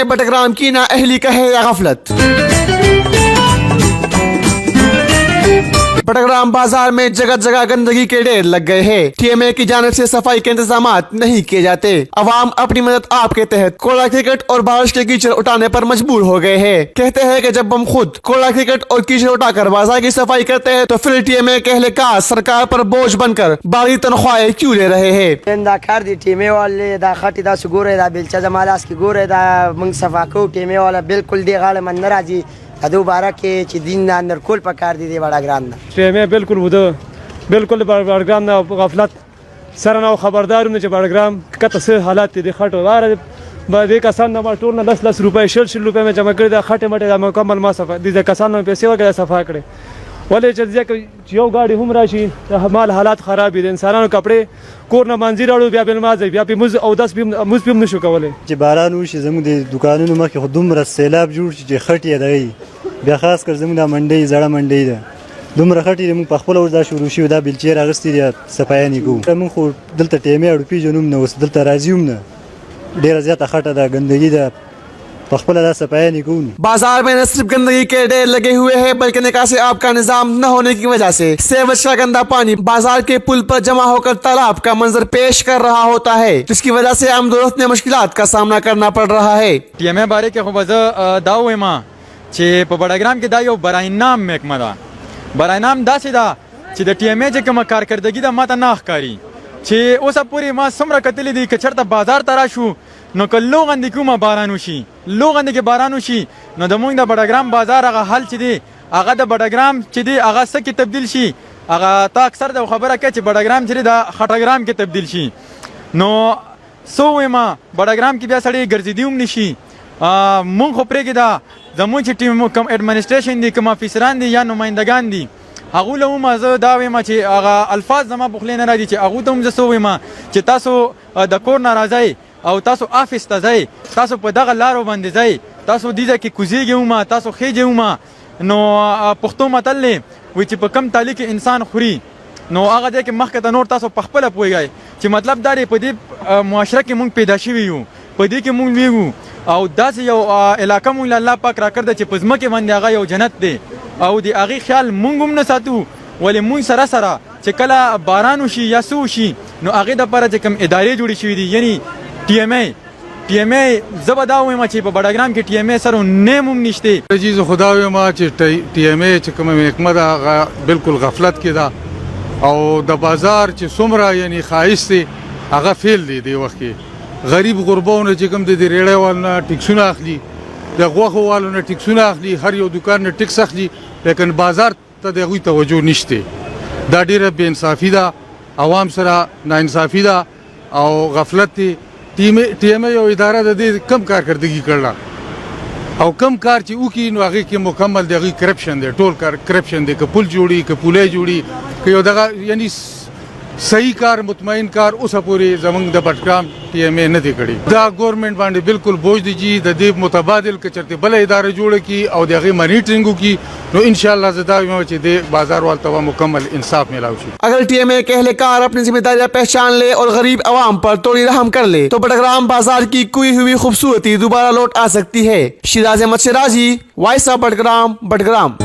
में बटग्राम की नाअहली का है या गफलत। बटग्राम बाजार में जगह जगह गंदगी के ढेर लग गए हैं। टीएमए की जानिब से सफाई के इंतजाम नहीं किए जाते। अवाम अपनी मदद आप के तहत कूड़ा क्रिकेट और बारिश के कीचड़ उठाने पर मजबूर हो गए हैं। कहते हैं कि जब हम खुद कूड़ा क्रिकेट और कीचड़ उठाकर बाजार की सफाई करते हैं तो फिर टीएमए के अहलकार सरकार पर बोझ बनकर बारी तनख्वाहें क्यों ले रहे हैं। बिल्कुल दोबारा के दिन अंदर कुल पकार दी बड़ाग्राम टीएमए बिल्कुल बिल्कुल बड़ाग्राम ना गफलत सरना खबरदार ने बड़ाग्राम कत से हालात दे खट वार बदे कसान न टोल न 10 रुपए 60 रुपए में जमा कर दे खटे मटे मुकम्मल मा सफा दे कसान में पैसे वगैरह सफा करे वाले चल के यो गाड़ी हम राशि माल हालात खराब दे इंसानों कपड़े कोर न मंजीर अड़ो बिया बिलमाज बिया पे मुज औ 10 मुज पे नशो कवले چې باران وشي زموږ د دکانونو مخې خو دومره سیلاب جوړ شي چې خټې دی بیا خاص کر زموږ د منډۍ زړه منډۍ ده دومره خټې موږ په خپل وردا شروع شي دا بلچیر اغستې دي صفایانې کوو موږ خو دلته ټیمې اړو پیژنوم نه اوس دلته راځیوم نه ډیره زیاته خټه ده ګندګي ده बाजार में न सिर्फ गंदगी के ढेर लगे हुए हैं बल्कि निकासी आब का निजाम न होने की वजह से सेवज का गंदा पानी बाजार के पुल पर जमा होकर तालाब का मंजर पेश कर रहा होता है, जिसकी वजह से आमदोरफ्त ने मुश्किलात का सामना करना पड़ रहा है। टीएमए बारे के दाव चे बड़ाग्राम के दायो बराइनाम महकमा दा बराइनाम दा से दा चे द टीएमए जे कम कारकर्दगी दा माता नाखकारी चे ओसा पूरी मा समरा कतली दी कचरता बाजार तराशु नो कल्लो गंदी कुमा बारानुशी लो गंदी के बारानुशी नो दमोंग दा बड़ाग्राम बाजार आगा हाल चिदी आगा दा बड़ाग्राम चिदी आगा सकी तब्दील शी आगा ता अक्सर दा खबर के चे बड़ाग्राम चिदी दा खटाग्राम के तब्दील शी नो सोवेमा बड़ाग्राम की ब्यासड़ी गर्जिदियुम निशी मुंग खोपरे की दा जमुन ची टीम कम एडमिनिस्ट्रेशन दी कम ऑफिसरान दी या नुमाइंदगान दी आगू लहू मज़ो दावे मा चे आगा अल्फाज जमा बुखले न राजी चे आगू तुम जसोवेमा चे तासो दकोर नाराज़ाई او تاسو آفیس ته ځئ تاسو په دغه لارو باندې ځئ تاسو دیده کې کوزیږئ ما تاسو خېجئ ما نو پښتو متل دی وایي چې په کم تالي کې انسان خوري نو هغه دی کې مخکې ته نور تاسو په خپله پوهېږئ چې مطلب دا دی په دې معاشره کې مونږ پیدا شوي یو په دې کې مونږ لویږو او داسې یو علاقه مونږ له الله پاک راکړ ده چې په ځمکې باندې هغه یو جنت دی او د هغې خیال مونږ هم نه ساتو ولې مونږ سره سره چې کله باران وشي یا څه وشي نو هغې دپاره چې کوم ادارې جوړې شوي دي یعنی टीएमए زبدا وما چې په بڑاګرام کې टीएमए سره نیم هم نشته چیز خدا وما چې टीएमए چې کوم حکمت بالکل غفلت کې ده او د بازار چې څومره یعنی خایس دي هغه فیل دي دی وخت کې غریب غرباونه چې کوم د ریړې والنه ټیکسونه اخلي د غوخه والنه ټیکسونه اخلي هر یو دکان نه ټیکس اخلي لیکن بازار ته دغه توجه نشته دا ډیره بے انصافي ده عوام سره ناانصافي ده او غفلت دي टीएमए یو اداره د دې کم کارکردګي کړله او کم کار چې وکي نو هغه کې مکمل دغه کرپشن دی ټول کار کرپشن دی که پول جوړي که پولې جوړي که یو دغه یعنی صحیح کار مطمئن کار اوسه پوری زمنګ د بټګرام टीएमए نه دی کړی دا ګورنمنت باندې بالکل بوج دی جی د دې متبادل کچرته بل اداره جوړه کی او دغه مانیټرینګ کی نو انشاءاللہ زدا یو چې د بازار والته مکمل انصاف मिलाओ शी अगर टीएमए के अहलकार अपनी जिम्मेदारियां पहचान ले और गरीब आवाम पर थोड़ी रहम कर ले तो बटग्राम बाजार की खोई हुई खूबसूरती दोबारा लौट आ सकती है। शिराज अहमद सिराजी, वॉइस ऑफ बटग्राम, बटग्राम।